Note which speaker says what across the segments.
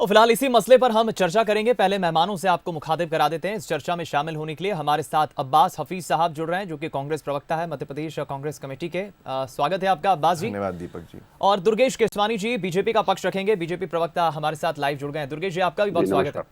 Speaker 1: तो फिलहाल इसी मसले पर हम चर्चा करेंगे। पहले मेहमानों से आपको मुखातिब करा देते हैं। इस चर्चा में शामिल होने के लिए हमारे साथ अब्बास हफीज साहब जुड़ रहे हैं, जो कि कांग्रेस प्रवक्ता है मध्य प्रदेश कांग्रेस कमेटी के। स्वागत है आपका अब्बास जी।
Speaker 2: धन्यवाद दीपक जी।
Speaker 1: और दुर्गेश केसवानी जी बीजेपी का पक्ष रखेंगे, बीजेपी प्रवक्ता हमारे साथ लाइव जुड़ गए हैं। दुर्गेश जी, आपका भी बहुत स्वागत है।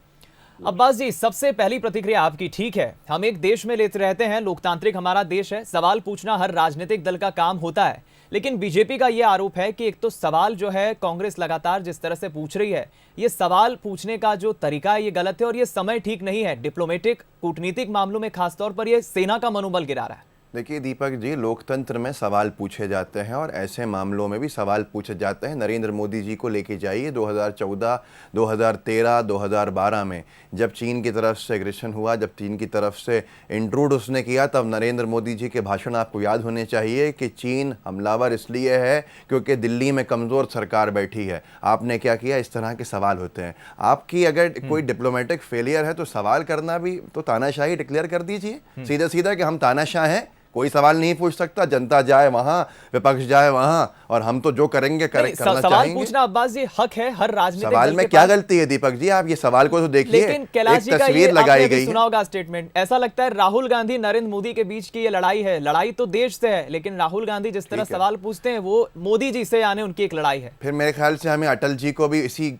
Speaker 1: अब्बास जी, सबसे पहली प्रतिक्रिया आपकी। ठीक है, हम एक देश में लेते रहते हैं, लोकतांत्रिक हमारा देश है, सवाल पूछना हर राजनीतिक दल का काम होता है, लेकिन बीजेपी का यह आरोप है कि एक तो सवाल जो है कांग्रेस लगातार जिस तरह से पूछ रही है, ये सवाल पूछने का जो तरीका है ये गलत है और ये समय ठीक नहीं है। डिप्लोमेटिक कूटनीतिक मामलों में खासतौर पर ये सेना का मनोबल गिरा रहा है।
Speaker 2: देखिए दीपक जी, लोकतंत्र में सवाल पूछे जाते हैं और ऐसे मामलों में भी सवाल पूछे जाते हैं। नरेंद्र मोदी जी को लेके जाइए 2014, 2013, 2012 में जब चीन की तरफ से एग्रेशन हुआ, जब चीन की तरफ से इंट्रूड उसने किया, तब नरेंद्र मोदी जी के भाषण आपको याद होने चाहिए कि चीन हमलावर इसलिए है क्योंकि दिल्ली में कमज़ोर सरकार बैठी है। आपने क्या किया? इस तरह के सवाल होते हैं। आपकी अगर कोई डिप्लोमेटिक फेलियर है तो सवाल करना भी तो तानाशाही डिक्लेयर कर दीजिए सीधा सीधा कि हम तानाशाह हैं, कोई सवाल नहीं पूछ सकता, जनता जाए वहां, विपक्ष जाए वहां, और हम तो जो करेंगे करना
Speaker 1: सवाल
Speaker 2: चाहेंगे।
Speaker 1: पूछना अब्बास जी हक है हर राजनीतिक
Speaker 2: सवाल
Speaker 1: दल
Speaker 2: में
Speaker 1: के
Speaker 2: क्या
Speaker 1: पास।
Speaker 2: गलती है दीपक जी? आप ये सवाल को तो देखिए,
Speaker 1: लेकिन कैलाश जी का
Speaker 2: तस्वीर
Speaker 1: ये
Speaker 2: लगाई
Speaker 1: आपने
Speaker 2: गई
Speaker 1: सुना होगा स्टेटमेंट, ऐसा लगता है राहुल गांधी नरेंद्र मोदी के बीच की ये लड़ाई है। लड़ाई तो देश से है, लेकिन राहुल गांधी जिस तरह सवाल पूछते हैं वो मोदी जी से यानी उनकी एक लड़ाई है।
Speaker 2: फिर मेरे ख्याल से हमें अटल जी को भी इसी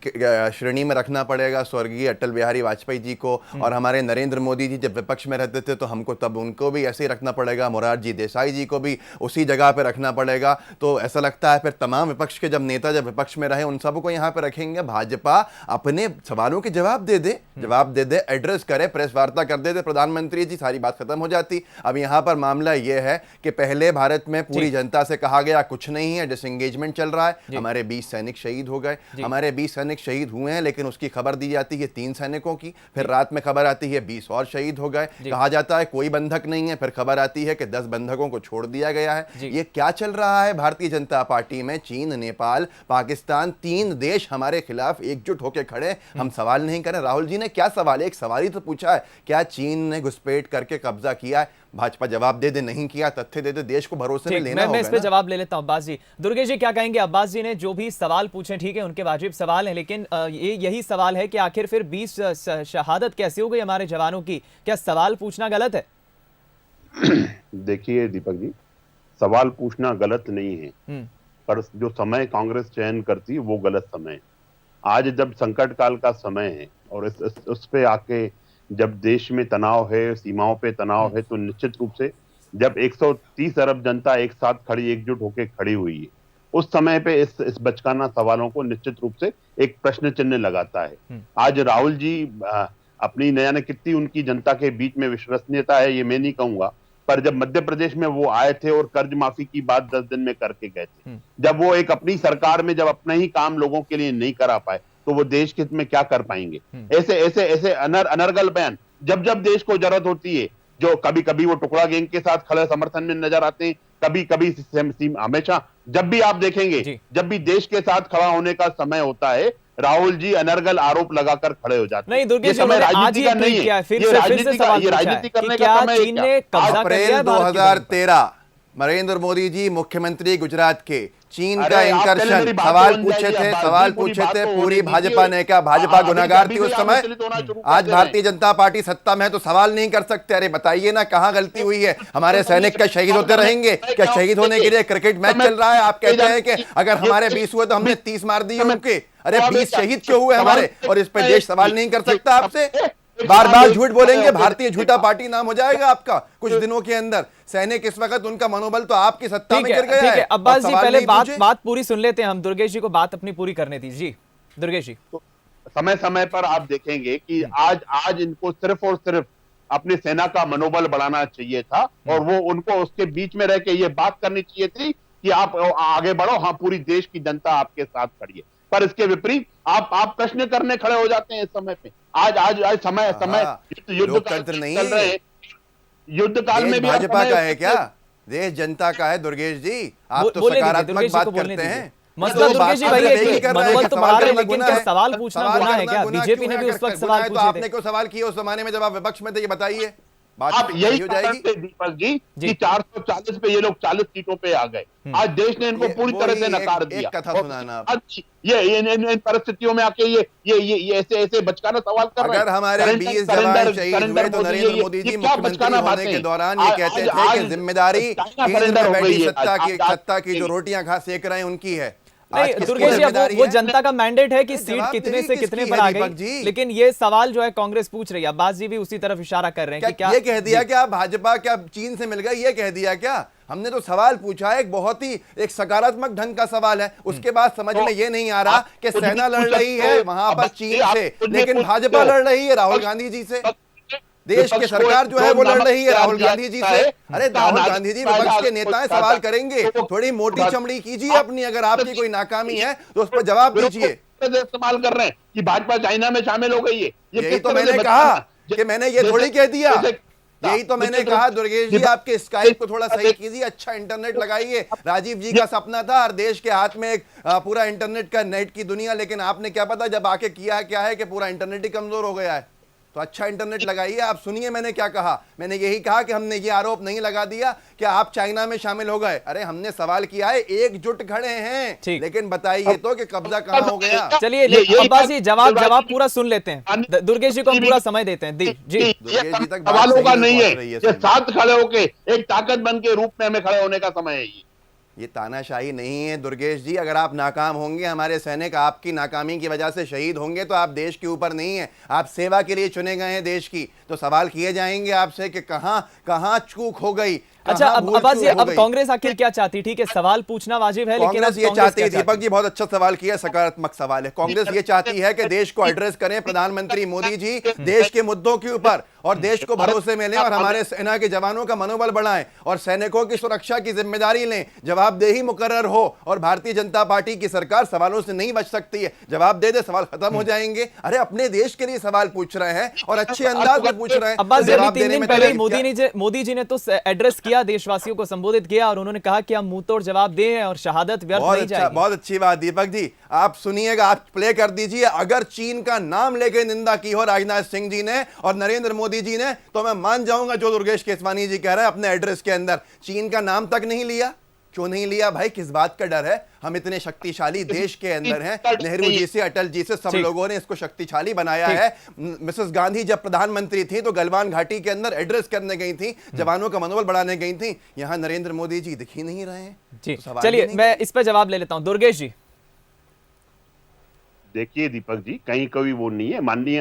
Speaker 2: श्रेणी में रखना पड़ेगा, स्वर्गीय अटल बिहारी वाजपेयी जी को। और हमारे नरेंद्र मोदी जी जब विपक्ष में रहते थे तो हमको तब उनको भी ऐसे ही रखना पड़ेगा, मोरारजी देसाई जी को भी उसी जगह पे रखना पड़ेगा। तो ऐसा लगता है फिर तमाम विपक्ष के जब नेता जब विपक्ष में रहे उन सबको यहाँ पे रखेंगे। भाजपा अपने सवालों के जवाब दे दे, एड्रेस करे, प्रेस वार्ता कर दे प्रधानमंत्री जी, सारी बात खत्म हो जाती। अब यहाँ पर मामला यह है कि पहले भारत में पूरी जनता से कहा गया कुछ नहीं है, डिसएंगेजमेंट चल रहा है, हमारे 20 सैनिक शहीद हो गए, हमारे 20 सैनिक शहीद हुए हैं, लेकिन उसकी खबर दी जाती है 3 सैनिकों की, फिर रात में खबर आती है 20 और शहीद हो गए, कहा जाता है कोई बंधक नहीं है, फिर खबर आती है कि 10 बंधकों को छोड़ दिया गया है। ये क्या चल रहा है भारतीय जनता पार्टी में? चीन, नेपाल, पाकिस्तान, 3 देश हमारे खिलाफ एकजुट होकर खड़े, हम सवाल नहीं करें। राहुल जी ने क्या सवाल, एक सवाल ही तो पूछा है, क्या चीन ने घुसपैठ करके कब्जा किया है? भाजपा जवाब दे दे, नहीं किया, तथ्य दे दे, देश को भरोसे में लेना होगा।
Speaker 1: मैं इस पे जवाब ले लेता हूं अब्बास जी। दुर्गेश जी क्या कहेंगे? अब्बास जी ने जो भी सवाल पूछे, ठीक है, उनके वाजिब सवाल है, लेकिन यही सवाल है कि आखिर फिर 20 शहादत कैसे हो गई हमारे जवानों की? क्या सवाल पूछना गलत है?
Speaker 3: देखिए दीपक जी, सवाल पूछना गलत नहीं है, पर जो समय कांग्रेस चयन करती है वो गलत समय है। आज जब संकट काल का समय है और उस पे आके जब देश में तनाव है, सीमाओं पे तनाव है, तो निश्चित रूप से जब 130 अरब जनता एक साथ खड़ी, एकजुट होकर खड़ी हुई है, उस समय पे इस बचकाना सवालों को निश्चित रूप से एक प्रश्न चिन्ह लगाता है। आज राहुल जी अपनी नया ने कितनी उनकी जनता के बीच में विश्वसनीयता है ये मैं नहीं कहूंगा, पर जब मध्य प्रदेश में वो आए थे और कर्ज माफी की बात 10 दिन में करके गए थे, जब वो एक अपनी सरकार में जब अपना ही काम लोगों के लिए नहीं करा पाए तो वो देश के हित में क्या कर पाएंगे? ऐसे अनर्गल बयान जब जब देश को जरूरत होती है, जो कभी कभी वो टुकड़ा गैंग के साथ खड़े समर्थन में नजर आते हैं, कभी कभी हमेशा जब भी आप देखेंगे, जब भी देश के साथ खड़ा होने का समय होता है, राहुल जी अनर्गल आरोप लगाकर खड़े हो जाते हैं।
Speaker 1: नहीं दुर्गेश,
Speaker 3: समय राजनीति का नहीं है, ये राजनीति करने का समय है।
Speaker 2: अप्रैल 2013 नरेंद्र मोदी जी मुख्यमंत्री गुजरात के, चीन का इंकर्शन, सवाल पूछे थे, पूरी भाजपा ने कहा भाजपा गुनाहगार थी उस समय। आज भारतीय जनता पार्टी सत्ता में है तो सवाल नहीं कर सकते। अरे बताइए ना कहां गलती हुई है? हमारे सैनिक क्या शहीद होते रहेंगे? क्या शहीद होने के लिए क्रिकेट मैच चल रहा है? आप कहते हैं कि अगर हमारे 20 हुए तो हमने 30 मार दिए उनके। अरे 20 शहीद क्यों हुए हमारे? और इस पे देश सवाल नहीं कर सकता आपसे? बार बार झूठ बोलेंगे, भारतीय झूठा पार्टी नाम हो जाएगा आपका कुछ दिनों के अंदर। सैनिक इस वक्त उनका मनोबल तो आपकी सत्ता में गिर गया है।
Speaker 1: अब्बास जी पहले बात पूरी सुन लेते हैं हम, दुर्गेश जी को बात अपनी पूरी करने दीजिए। जी दुर्गेश जी,
Speaker 3: तो समय समय पर आप देखेंगे कि आज इनको सिर्फ और सिर्फ अपनी सेना का मनोबल बढ़ाना चाहिए था और वो उनको उसके बीच में रह के ये बात करनी चाहिए थी कि आप आगे बढ़ो, हाँ पूरी देश की जनता आपके साथ खड़ी है। पर इसके विपरीत आप प्रश्न करने खड़े हो जाते हैं इस समय पे। आज समय युद्ध
Speaker 2: तंत्र नहीं
Speaker 3: चल रहे, युद्ध काल में भी
Speaker 2: भाजपा का है क्या? देश जनता का है दुर्गेश जी। आप तो सकारात्मक बात करते हैं।
Speaker 1: मतलब दुर्गेश जी भाई मनोबल तो बढ़ा रहे हैं, लेकिन क्या सवाल पूछना गुनाह है क्या? बीजेपी ने भी उस वक्त सवाल पूछे थे।
Speaker 2: आपने क्यों सवाल किए उस जमाने में जब आप विपक्ष में थे? ये बताइए। बात
Speaker 3: अब यही
Speaker 2: सही हो
Speaker 3: कारण
Speaker 2: जाएगी।
Speaker 3: थे दीपक जी
Speaker 1: जी।
Speaker 3: कि 440 पे ये लोग 40 सीटों पे आ गए। आज देश ने इनको
Speaker 2: ये
Speaker 3: पूरी तरह से
Speaker 2: वही
Speaker 3: नकार दिया।
Speaker 2: एक कथा
Speaker 3: और
Speaker 2: सुनाना आप।
Speaker 3: आज ये इन परिस्थितियों में आके ये ऐसे बचकाना सवाल कर रहे हैं।
Speaker 2: अगर हमारे 20 जवान शहीद हुए तो नरेंद्र मोदी जी
Speaker 3: क्या
Speaker 2: मुख्यमंत्री
Speaker 3: बचकाना
Speaker 2: होने के
Speaker 3: बातें?
Speaker 2: दौरान ये कहते थे कि जिम्मेदारी
Speaker 3: चाइना
Speaker 2: केंद्र
Speaker 3: सरेंडर
Speaker 2: में
Speaker 3: हो
Speaker 2: बैठी
Speaker 3: गई है।
Speaker 2: सत्ता की जो रोटियां खा सेक रहे हैं उनकी है। आज
Speaker 1: नहीं
Speaker 2: किसकी
Speaker 1: दुर्गेश जी, अब
Speaker 2: जिम्मेदारी
Speaker 1: वो
Speaker 2: है?
Speaker 1: जनता का मैंडेट है कि
Speaker 2: नहीं,
Speaker 1: सीट कितने
Speaker 2: जवाबदेही
Speaker 1: से कितने
Speaker 2: किसकी
Speaker 1: पर
Speaker 2: है
Speaker 1: आ
Speaker 2: दीपक
Speaker 1: गई,
Speaker 2: जी?
Speaker 1: लेकिन ये सवाल जो है कांग्रेस पूछ रही है, अब्बास जी भी उसी तरफ इशारा कर रहे हैं कि
Speaker 2: क्या
Speaker 1: क्या
Speaker 2: ये कह दिया क्या भाजपा क्या चीन से मिल गई, ये कह दिया क्या? हमने तो सवाल पूछा है, एक बहुत ही एक सकारात्मक ढंग का सवाल है। उसके बाद समझ में ये नहीं आ रहा कि सेना लड़ रही है वहां पर चीन से, लेकिन भाजपा लड़ रही है राहुल गांधी जी से। देश की सरकार जो है वो लड़ रही है राहुल गांधी जी से। अरे राहुल गांधी जी विपक्ष के नेता हैं, सवाल करेंगे, थोड़ी मोटी चमड़ी कीजिए अपनी। अगर आपकी कोई नाकामी है तो उस पर जवाब दीजिए।
Speaker 3: इस्तेमाल कर रहे हैं कि भाजपा चाइना में शामिल हो गई है।
Speaker 2: यही
Speaker 3: किस
Speaker 2: तो
Speaker 3: तरह से
Speaker 2: मैंने
Speaker 3: बचकाना?
Speaker 2: कहा कि मैंने ये थोड़ी कह दिया। यही तो मैंने कहा दुर्गेश जी, आपके स्काइप को थोड़ा सही कीजिए, अच्छा इंटरनेट लगाइए। राजीव जी का सपना था हर देश के हाथ में एक पूरा इंटरनेट का नेट की दुनिया, लेकिन आपने क्या पता जब आके किया है क्या है कि पूरा इंटरनेट ही कमजोर हो गया है। तो अच्छा इंटरनेट लगाइए। आप सुनिए मैंने क्या कहा। मैंने यही कहा कि हमने ये आरोप नहीं लगा दिया कि आप चाइना में शामिल हो गए। अरे हमने सवाल किया है एकजुट खड़े हैं, लेकिन बताइए तो कि कब्जा कहां हो गया।
Speaker 1: चलिए अब्बास जी जवाब पूरा सुन लेते हैं, दुर्गेश जी को हम पूरा समय देते हैं। जी
Speaker 2: दुर्गेश जी तक बात
Speaker 3: सवालों का
Speaker 2: सही
Speaker 3: नहीं
Speaker 2: पहुंच
Speaker 3: है,
Speaker 2: रही
Speaker 3: ये
Speaker 2: है।
Speaker 3: साथ खड़े होके एक ताकत बन के रूप में हमें खड़े होने का समय है।
Speaker 2: ये तानाशाही नहीं है दुर्गेश जी। अगर आप नाकाम होंगे, हमारे सैनिक आपकी नाकामी की वजह से शहीद होंगे, तो आप देश के ऊपर नहीं है, आप सेवा के लिए चुने गए हैं देश की। तो सवाल किए जाएंगे आपसे कि कहां चूक हो गई।
Speaker 1: अच्छा अब्बास जी, अब कांग्रेस आखिर क्या चाहती? ठीक है सवाल पूछना वाजिब है, लेकिन
Speaker 2: कांग्रेस ये चाहती है, दीपक जी बहुत अच्छा सवाल किया, सकारात्मक सवाल है। कांग्रेस ये चाहती है कि देश को एड्रेस करें प्रधानमंत्री मोदी जी देश के मुद्दों के ऊपर, और देश को भरोसे में लें, और हमारे सेना के जवानों का मनोबल बढ़ाएं, और सैनिकों की सुरक्षा की जिम्मेदारी लें। जवाबदेही मुकर्रर हो, और भारतीय जनता पार्टी की सरकार सवालों से नहीं बच सकती है। जवाब दे दे, सवाल खत्म हो जाएंगे। अरे अपने देश के लिए सवाल पूछ रहे हैं और अच्छे अंदाज में पूछ रहे हैं।
Speaker 1: अब्बास जी,
Speaker 2: जवाब
Speaker 1: 3
Speaker 2: देने
Speaker 1: दिन
Speaker 2: में
Speaker 1: पहले
Speaker 2: तकलीफ
Speaker 1: मोदी जी ने तो एड्रेस किया, देशवासियों को संबोधित किया, और उन्होंने कहा कि हम मुंह तोड़ जवाब दें और शहादत व्यर्थ नहीं जाएगी।
Speaker 2: बहुत अच्छी बात दीपक जी, आप सुनिएगा, आप प्ले कर दीजिए। अगर चीन का नाम लेके निंदा की हो राजनाथ सिंह जी ने और नरेंद्र मोदी जी ने, तो मैं मान जाऊंगा जो दुर्गेश केसवानी जी कह रहे हैं अपने एड्रेस के अंदर। चीन का नाम तक नहीं लिया, क्यों नहीं लिया भाई? किस बात का डर है? हम इतने शक्तिशाली देश के अंदर हैं, नेहरू जी से, अटल जी से, सब लोगों ने इसको शक्तिशाली बनाया है। मिसेस गांधी जब प्रधानमंत्री थी तो गलवान घाटी के अंदर एड्रेस करने गई थी, जवानों का मनोबल बढ़ाने गई थी। यहां नरेंद्र मोदी जी दिख ही नहीं रहे हैं।
Speaker 1: जी चलिए मैं इस पर जवाब ले लेता हूं, दुर्गेश जी।
Speaker 3: देखिए दीपक जी, कहीं कोई वो नहीं है। माननीय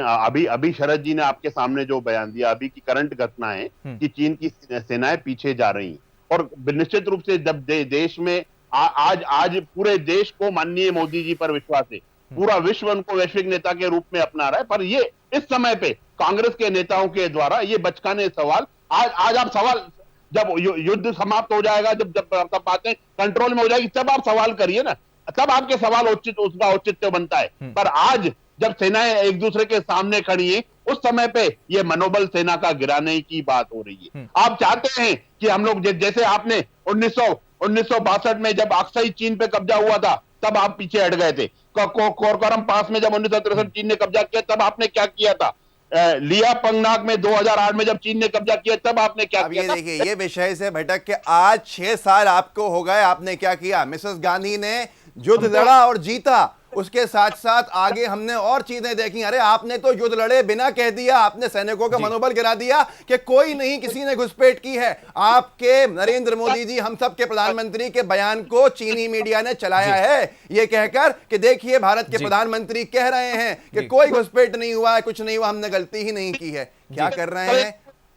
Speaker 3: अभी शरद जी ने आपके सामने जो बयान दिया, अभी की करंट घटना है कि चीन की सेनाएं पीछे जा रही, और निश्चित रूप से जब देश में आज पूरे देश को माननीय मोदी जी पर विश्वास है, पूरा विश्व उनको वैश्विक नेता के रूप में अपना रहा है, पर ये इस समय पे कांग्रेस के नेताओं के द्वारा ये बचकाने सवाल, आज आप सवाल, जब युद्ध समाप्त हो जाएगा, जब बातें कंट्रोल में हो जाएगी, तब आप सवाल करिए ना, तब आपके सवाल उसका औचित्य बनता है। पर आज जब सेनाएं एक दूसरे के सामने खड़ी हैं, उस समय पे ये मनोबल सेना का गिराने की बात हो रही है। आप चाहते हैं कि हम लोग जैसे आपने 1962 में जब अक्साई चीन पे कब्जा हुआ था, तब आप पीछे हट गए थे। कोरकोरम पास में जब 1963 चीन ने कब्जा किया, तब आपने क्या किया था? लिया पंगनाक में 2008 में जब चीन ने कब्जा किया, तब आपने क्या किया था?
Speaker 2: देखिए, ये विषय से भटक के आज 6 साल आपको हो गए, आपने क्या किया? मिसेस गांधी ने युद्ध लड़ा और जीता, उसके साथ साथ आगे हमने और चीजें देखी। अरे आपने तो युद्ध लड़े बिना कह दिया, आपने सैनिकों का मनोबल गिरा दिया कि कोई नहीं, किसी ने घुसपैठ की है। आपके नरेंद्र मोदी जी, हम सब के प्रधानमंत्री के बयान को चीनी मीडिया ने चलाया है, ये कहकर कि देखिए भारत के प्रधानमंत्री कह रहे हैं कि कोई घुसपैठ नहीं हुआ है, कुछ नहीं हुआ, हमने गलती ही नहीं की है। क्या कर रहे हैं?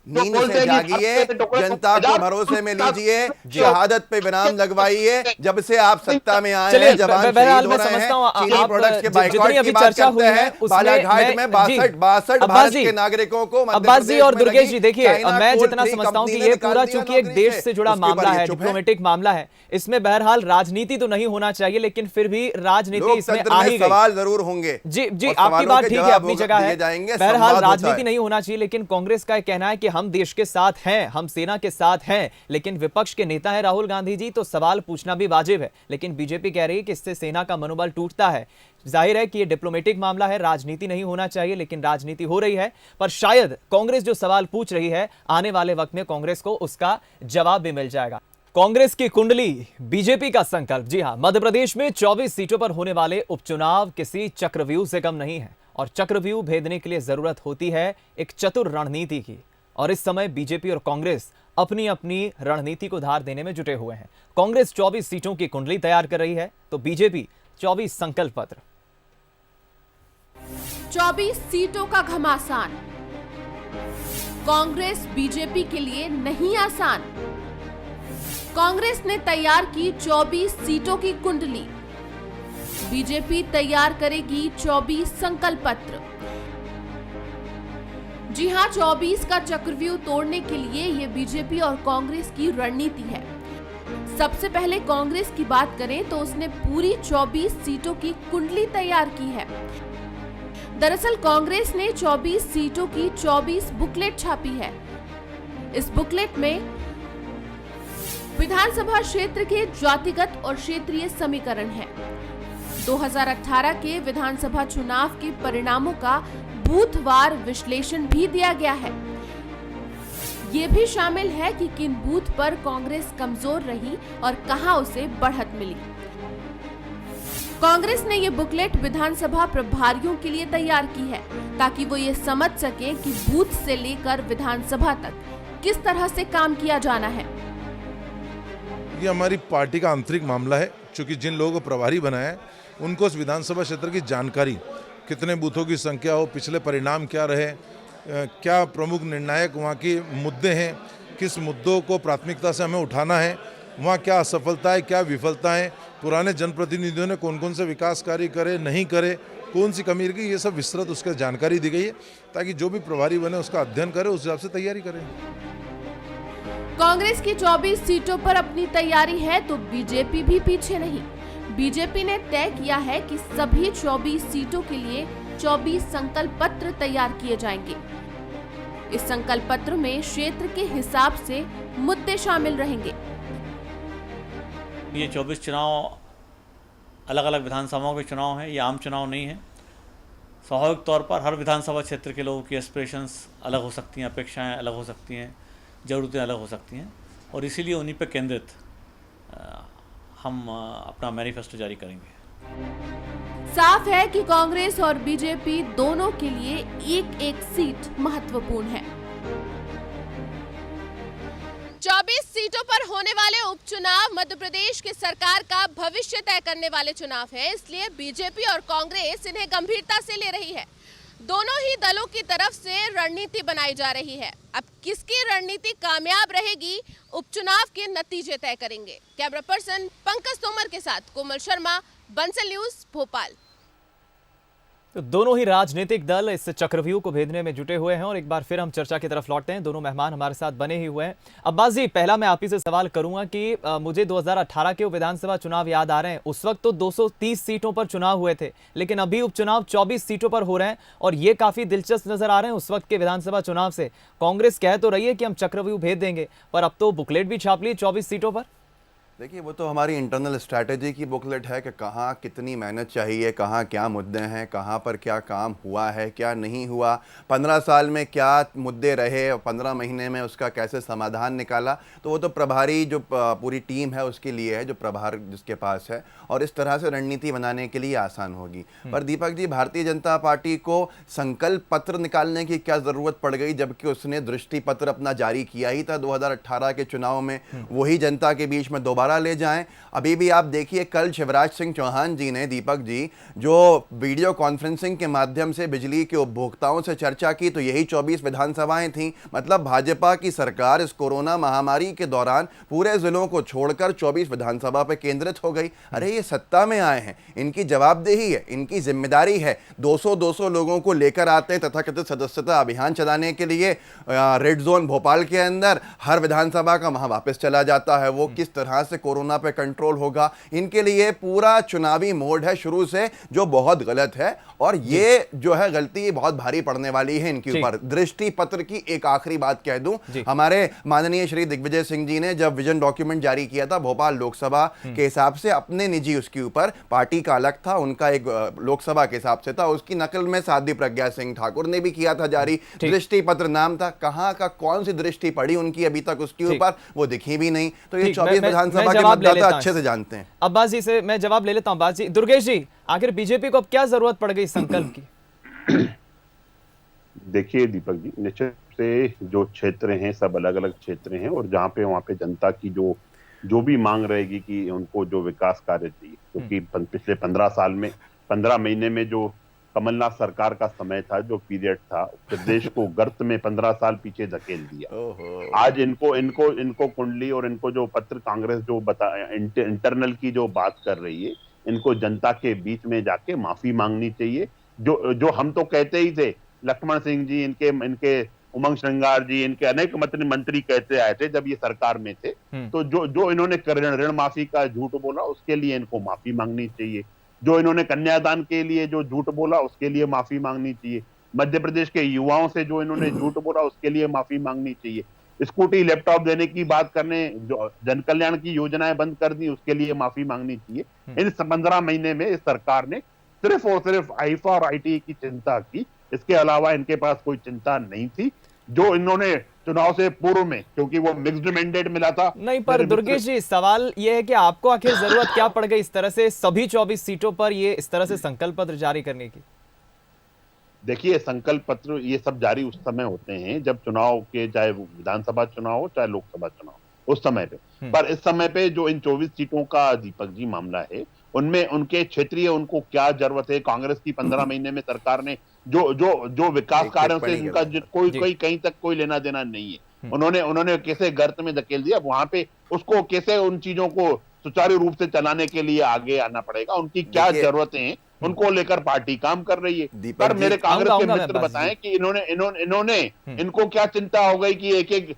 Speaker 2: नींद से जागिए, जनता को भरोसे में लीजिए, शहादत पे विराम लगवाइए। जब से आप सत्ता में आए हैं, जवान शहीद हो रहे हैं, चीनी प्रोडक्ट्स के बाइकआउट की बात करते हैं, बालाघाट में 62 भारत के नागरिकों को
Speaker 1: अब्बास जी और दुर्गेश जी, देखिए मैं जितना समझता हूं कि ये पूरा चूंकि एक देश से जुड़ा मामला है, डिप्लोमेटिक मामला है, इसमें बहरहाल राजनीति तो नहीं होना चाहिए, लेकिन फिर भी राजनीति इसमें आ ही गई।
Speaker 2: सवाल जरूर होंगे।
Speaker 1: जी आपकी बात ठीक है, अपनी जगह है, बहरहाल राजनीति नहीं होना चाहिए, लेकिन कांग्रेस का कहना है कि हम देश के साथ हैं, हम सेना के साथ हैं, लेकिन विपक्ष के नेता है राहुल गांधी जी, तो सवाल पूछना भी वाजिब है। लेकिन बीजेपी कह रही है कि इससे सेना का मनोबल टूटता है। जाहिर है कि ये डिप्लोमेटिक मामला है, राजनीति नहीं होना चाहिए, लेकिन राजनीति हो रही है। पर शायद कांग्रेस जो सवाल पूछ रही है, आने वाले वक्त में कांग्रेस को उसका जवाब भी मिल जाएगा। कांग्रेस की कुंडली, बीजेपी का संकल्प। जी हां, मध्य प्रदेश में 24 सीटों पर होने वाले उपचुनाव किसी चक्रव्यूह से कम नहीं है, और चक्रव्यूह भेदने के लिए जरूरत होती है एक चतुर रणनीति की। और इस समय बीजेपी और कांग्रेस अपनी अपनी रणनीति को धार देने में जुटे हुए हैं। कांग्रेस 24 सीटों की कुंडली तैयार कर रही है, तो बीजेपी 24 संकल्प पत्र।
Speaker 4: 24 सीटों का घमासान कांग्रेस बीजेपी के लिए नहीं आसान। कांग्रेस ने तैयार की 24 सीटों की कुंडली, बीजेपी तैयार करेगी 24 संकल्प पत्र। जी हां, 24 का चक्रव्यूह तोड़ने के लिए ये बीजेपी और कांग्रेस की रणनीति है। सबसे पहले कांग्रेस की बात करें तो उसने पूरी 24 सीटों की कुंडली तैयार की है। दरअसल कांग्रेस ने 24 सीटों की 24 बुकलेट छापी है। इस बुकलेट में विधानसभा क्षेत्र के जातिगत और क्षेत्रीय समीकरण है। 2018 के विधानसभा चुनाव के परिणामों का बूथवार विश्लेषण भी दिया गया है। ये भी शामिल है कि किन बूथ पर कांग्रेस कमजोर रही और कहां उसे बढ़त मिली। कांग्रेस ने ये बुकलेट विधानसभा प्रभारियों के लिए तैयार की है, ताकि वो ये समझ सके कि बूथ से लेकर विधानसभा तक किस तरह से काम किया जाना है।
Speaker 5: ये हमारी पार्टी का आंतरिक मामला है, क्योंकि जिन लोगों को प्रभारी बनाया है उनको उस विधानसभा क्षेत्र की जानकारी, कितने बूथों की संख्या हो, पिछले परिणाम क्या रहे, क्या प्रमुख निर्णायक वहाँ के मुद्दे हैं, किस मुद्दों को प्राथमिकता से हमें उठाना है, वहाँ क्या असफलता है, क्या विफलता है, पुराने जनप्रतिनिधियों ने कौन कौन से विकास कार्य करे नहीं करे, कौन सी कमी रही, ये सब विस्तृत उसका जानकारी दी गई है, ताकि जो भी प्रभारी बने उसका अध्ययन करे, उस हिसाब से तैयारी करें।
Speaker 4: कांग्रेस की 24 सीटों पर अपनी तैयारी है, तो बीजेपी भी पीछे नहीं। बीजेपी ने तय किया है कि सभी 24 सीटों के लिए 24 संकल्प पत्र तैयार किए जाएंगे। इस संकल्प पत्र में क्षेत्र के हिसाब से मुद्दे शामिल रहेंगे।
Speaker 6: ये 24 चुनाव अलग अलग विधानसभाओं के चुनाव हैं, ये आम चुनाव नहीं है। स्वाभाविक तौर पर हर विधानसभा क्षेत्र के लोगों की एस्पिरेशंस अलग हो सकती हैं, अपेक्षाएं अलग हो सकती हैं, ज़रूरतें अलग हो सकती हैं, और इसीलिए उन्हीं पर केंद्रित हम अपना मैनिफेस्टो जारी करेंगे।
Speaker 4: साफ है कि कांग्रेस और बीजेपी दोनों के लिए एक एक सीट महत्वपूर्ण है। 24 सीटों पर होने वाले उपचुनाव मध्य प्रदेश की सरकार का भविष्य तय करने वाले चुनाव है, इसलिए बीजेपी और कांग्रेस इन्हें गंभीरता से ले रही है। दोनों ही दलों की तरफ से रणनीति बनाई जा रही है। अब किसकी रणनीति कामयाब रहेगी, उपचुनाव के नतीजे तय करेंगे। कैमरा पर्सन पंकज तोमर के साथ कोमल शर्मा, बंसल न्यूज, भोपाल।
Speaker 1: तो दोनों ही राजनीतिक दल इस चक्रव्यूह को भेदने में जुटे हुए हैं, और एक बार फिर हम चर्चा की तरफ लौटते हैं। दोनों मेहमान हमारे साथ बने ही हुए हैं। अब्बास जी, पहला मैं आप ही से सवाल करूंगा कि मुझे 2018 के विधानसभा चुनाव याद आ रहे हैं। उस वक्त तो 230 सीटों पर चुनाव हुए थे, लेकिन अभी उपचुनाव 24 सीटों पर हो रहे हैं, और ये काफी दिलचस्प नजर आ रहे हैं। उस वक्त के विधानसभा चुनाव से कांग्रेस कह तो रही है कि हम चक्रव्यूह भेद देंगे, पर अब तो बुकलेट भी छाप ली 24 सीटों पर।
Speaker 2: देखिए, वो तो हमारी इंटरनल स्ट्रैटेजी की बुकलेट है कि कहाँ कितनी मेहनत चाहिए, कहाँ क्या मुद्दे हैं, कहाँ पर क्या काम हुआ है, क्या नहीं हुआ, 15 साल में क्या मुद्दे रहे और 15 महीने में उसका कैसे समाधान निकाला। तो वो तो प्रभारी जो पूरी टीम है उसके लिए है, जो प्रभार जिसके पास है, और इस तरह से रणनीति बनाने के लिए आसान होगी। पर दीपक जी, भारतीय जनता पार्टी को संकल्प पत्र निकालने की क्या ज़रूरत पड़ गई, जबकि उसने दृष्टि पत्र अपना जारी किया ही था 2018 के चुनाव में। वही जनता के बीच में दोबारा ले जाएं। अभी भी आप देखिए, कल शिवराज सिंह चौहान जी ने, दीपक जी, जो वीडियो कॉन्फ्रेंसिंग के माध्यम से बिजली के उपभोक्ताओं से चर्चा की, तो यही 24 विधानसभाएं थीं। मतलब भाजपा की सरकार इस कोरोना महामारी के दौरान पूरे जिलों को छोड़कर 24 विधानसभा पर केंद्रित हो गई। अरे ये सत्ता में आए हैं, इनकी जवाबदेही है, इनकी जिम्मेदारी है। 200 लोगों को लेकर आते हैं तथाकथित सदस्यता अभियान चलाने के लिए रेड जोन भोपाल के अंदर, हर विधानसभा का वहां वापस चला जाता है। वो किस तरह से से कोरोना पे कंट्रोल होगा, इनके लिए पूरा चुनावी मोड है शुरू से, जो बहुत गलत है। और ये जो है गलती बहुत भारी पड़ने वाली है इनके ऊपर। दृष्टि पत्र की एक आखिरी बात कह दूं, हमारे माननीय श्री दिग्विजय सिंह जी ने जब विजन डॉक्यूमेंट जारी किया था भोपाल लोकसभा के हिसाब से, अपने निजी उसके ऊपर, पार्टी का अलग था, उनका एक लोकसभा के हिसाब से था, उसकी नकल में साध्वी प्रज्ञा सिंह ठाकुर ने भी किया था जारी, दृष्टि पत्र नाम था। कहां का कौन सी दृष्टि पड़ी उनकी अभी तक उसके ऊपर, वो दिखी भी नहीं। तो ये 24 विधानसभा के मतदाता अच्छे से जानते हैं।
Speaker 1: अब्बास जी से मैं जवाब ले लेता हूं। अब्बास जी, दुर्गेश जी, आखिर बीजेपी को अब क्या जरूरत पड़ गई संकल्प की?
Speaker 3: देखिए दीपक जी, निश्चित से जो क्षेत्र हैं सब अलग अलग क्षेत्र हैं, और जहाँ पे वहाँ पे जनता की जो भी मांग रहेगी कि उनको जो विकास कार्य चाहिए, क्योंकि पिछले 15 साल में 15 महीने में जो कमलनाथ सरकार का समय था, जो पीरियड था, प्रदेश को गर्त में 15 साल पीछे धकेल दिया। आज इनको कुंडली और इनको जो पत्र कांग्रेस जो इंटरनल की जो बात कर रही है, इनको जनता के बीच में जाके माफी मांगनी चाहिए। जो हम तो कहते ही थे, लक्ष्मण सिंह जी, इनके उमंग श्रृंगार जी, इनके अनेक मंत्री कहते आए थे जब ये सरकार में थे, तो जो इन्होंने ऋण माफी का झूठ बोला उसके लिए इनको माफी मांगनी चाहिए। जो इन्होंने कन्यादान के लिए जो झूठ बोला उसके लिए माफी मांगनी चाहिए। मध्य प्रदेश के युवाओं से जो इन्होंने झूठ बोला उसके लिए माफी मांगनी चाहिए। स्कूटी लैपटॉप देने की बात करने, जो जन कल्याण की योजनाएं बंद कर दी उसके लिए माफी मांगनी चाहिए। इन 15 महीने में इस सरकार ने सिर्फ और सिर्फ आईफा और आईटी की चिंता की, इसके अलावा इनके पास कोई चिंता नहीं थी। जो इन्होंने चुनाव से पूर्व में, क्योंकि वो मिक्स्ड मैंडेट मिला था।
Speaker 1: नहीं, पर दुर्गेश जी, सवाल ये है कि आपको आखिर जरूरत क्या पड़ गई इस तरह से सभी 24 सीटों पर ये इस तरह से संकल्प पत्र जारी करने की?
Speaker 3: देखिए, संकल्प पत्र ये सब जारी उस समय होते हैं जब चुनाव के, चाहे विधानसभा चुनाव हो चाहे लोकसभा चुनाव, उस समय पे। पर इस समय पे जो इन 24 सीटों का दीपक जी मामला है, उनमें उनके क्षेत्रीय उनको क्या जरूरत है। कांग्रेस की 15 महीने में सरकार ने जो विकास कार्यों से उनका कोई कहीं तक कोई लेना देना नहीं है। उन्होंने कैसे गर्त में धकेल दिया, वहां पे उसको कैसे उन चीजों को सुचारू रूप से चलाने के लिए आगे आना पड़ेगा, उनकी क्या जरूरतें हैं, उनको लेकर पार्टी काम कर रही है। पर मेरे कांग्रेस के मित्र बताएं कि इन्होंने इनको क्या चिंता हो गई कि एक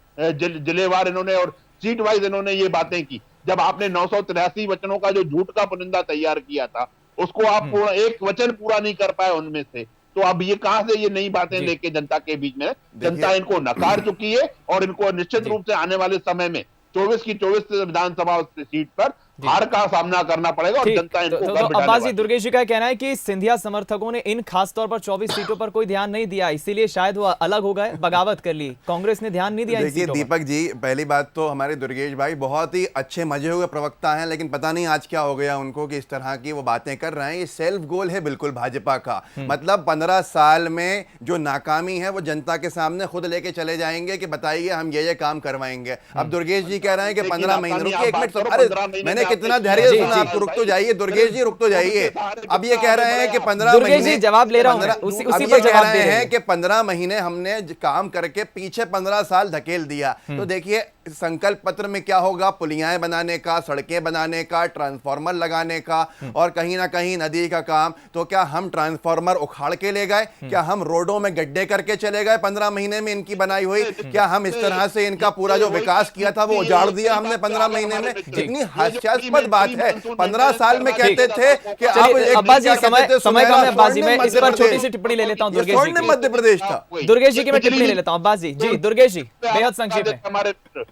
Speaker 3: जिलेवार इन्होंने और सीट वाइज इन्होंने ये बातें की। जब आपने 983 वचनों का जो झूठ का पुलिंदा तैयार किया था, उसको आप पूरा एक वचन पूरा नहीं कर पाए उनमें से, तो अब ये कहां से ये नई बातें लेके जनता के बीच में? जनता इनको नकार चुकी है और इनको निश्चित रूप से आने वाले समय में 24 की 24 विधानसभा सीट पर हार का सामना करना पड़ेगा और जनता इनको घर बिठाने
Speaker 1: अब्बास जी,
Speaker 3: वाली है।
Speaker 1: दुर्गेश जी का कहना है कि सिंधिया समर्थकों ने इन खास तौर पर 24 सीटों पर कोई ध्यान नहीं दिया, इसीलिए शायद वो अलग हो गए, बगावत कर ली, कांग्रेस ने ध्यान नहीं दिया इन
Speaker 2: देखिए
Speaker 1: सीटों पर।
Speaker 2: दीपक जी, पहली बात तो हमारे दुर्गेश भाई बहुत ही अच्छे मजे हुए प्रवक्ता हैं, लेकिन पता नहीं आज क्या हो गया उनको कि इस तरह की वो बातें कर रहे हैं। ये सेल्फ गोल है बिल्कुल भाजपा का। मतलब 15 साल में जो नाकामी है वो जनता के सामने खुद लेके चले जाएंगे कि बताइए हम ये काम करवाएंगे। अब दुर्गेश जी कह रहे हैं कि 15 महीने, रुकिए एक मिनट, अरे मैंने कितना धैर्य, आप रुक तो जाइए दुर्गेश जी, रुक तो जाइए। अब ये कह रहे हैं कि 15 महीने,
Speaker 1: जवाब ले रहा हूं, उसी पर
Speaker 2: कह रहे हैं कि 15 महीने हमने काम करके पीछे 15 साल धकेल दिया। तो देखिए संकल्प पत्र में क्या होगा, पुलियाएं बनाने का, सड़कें बनाने का, ट्रांसफार्मर लगाने का, और कहीं ना कहीं नदी का काम। तो क्या हम ट्रांसफार्मर उखाड़ के ले गए? क्या हम रोडों में गड्ढे करके चले गए 15 महीने में इनकी बनाई हुई? क्या हम इस तरह से इनका पूरा जो विकास किया था वो उजाड़ दिया हमने 15 महीने में? कितनी हास्यास्पद बात है। 15 साल में कहते थे कि अब
Speaker 1: अब्बास जी, समय कम है अब्बास जी, मैं इस पर छोटी सी टिप्पणी ले लेता हूं दुर्गेश जी की।
Speaker 2: मध्य प्रदेश था।
Speaker 1: दुर्गेश जी की मैं टिप्पणी ले लेता हूं अब्बास जी। जी दुर्गेश जी, बेहद संक्षेप में।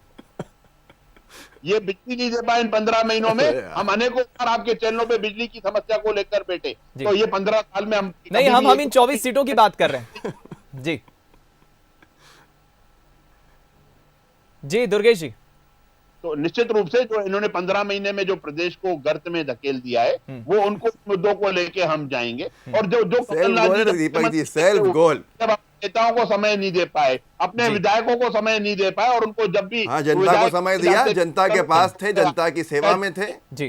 Speaker 3: ये बिजली नहीं दे पाए इन 15 महीनों में। हम अनेकों बार आपके चैनलों पे बिजली की समस्या को लेकर बैठे, तो ये 15 साल में हम
Speaker 1: नहीं, हम इन 24 सीटों की बात कर रहे हैं। जी जी दुर्गेश जी,
Speaker 3: तो निश्चित रूप से जो इन्होंने 15 महीने में जो प्रदेश को गर्त में धकेल दिया है, वो उनको मुद्दों को लेके हम जाएंगे। और जो
Speaker 2: दीपक जी सेल्फ गोल,
Speaker 3: जब नेताओं को समय नहीं दे पाए, अपने विधायकों को समय नहीं दे पाए, और उनको जब भी
Speaker 2: जनता को समय दिया, जनता के पास थे, जनता की सेवा में थे।
Speaker 1: जी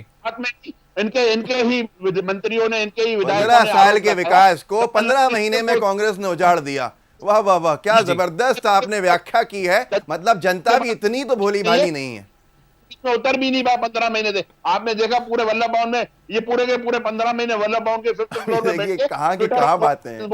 Speaker 3: इनके ही मंत्रियों ने, इनके ही विधायकों
Speaker 2: 15 साल के विकास को 15 महीने में कांग्रेस ने उजाड़ दिया। वाह वाह वाह, क्या जबरदस्त आपने व्याख्या की है। मतलब जनता भी इतनी तो भोली भाली नहीं है।
Speaker 3: उतर भी नहीं पाया 15 महीने से। आपने देखा पूरे वल्लभ भवन में, ये पूरे के पूरे 15 महीने वल्लभ भवन के 5th फ्लोर में बैठ के
Speaker 2: कहाँ की कहाँ बातें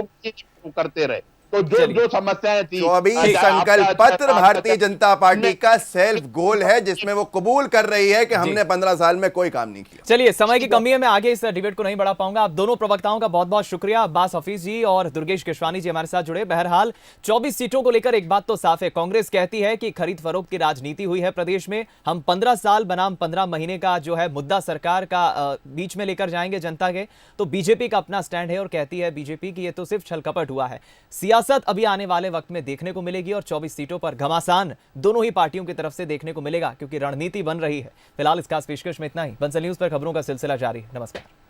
Speaker 3: करते रहे। तो जो समस्याएं थी
Speaker 2: 24 संकल्प पत्र भारतीय जनता पार्टी का सेल्फ गोल है, जिसमें वो कबूल कर रही है कि हमने 15 साल में कोई काम नहीं किया।
Speaker 1: चलिए, समय की कमी है, मैं आगे इस डिबेट को नहीं बढ़ा पाऊंगा। आप दोनों प्रवक्ताओं का बहुत बहुत शुक्रिया, अब्बास हफीज जी और दुर्गेश केशवानी जी हमारे साथ जुड़े। बहरहाल 24 सीटों को लेकर एक बात तो साफ है, कांग्रेस कहती है कि खरीद फरोख्त की राजनीति हुई है प्रदेश में, हम 15 साल बनाम 15 महीने का जो है मुद्दा सरकार का बीच में लेकर जाएंगे जनता के। तो बीजेपी का अपना स्टैंड है और कहती है बीजेपी की ये तो सिर्फ छलकपट हुआ है। सियासत अभी आने वाले वक्त में देखने को मिलेगी और 24 सीटों पर घमासान दोनों ही पार्टियों की तरफ से देखने को मिलेगा, क्योंकि रणनीति बन रही है। फिलहाल इस खास पेशकश में इतना ही। बंसल न्यूज पर खबरों का सिलसिला जारी। नमस्कार।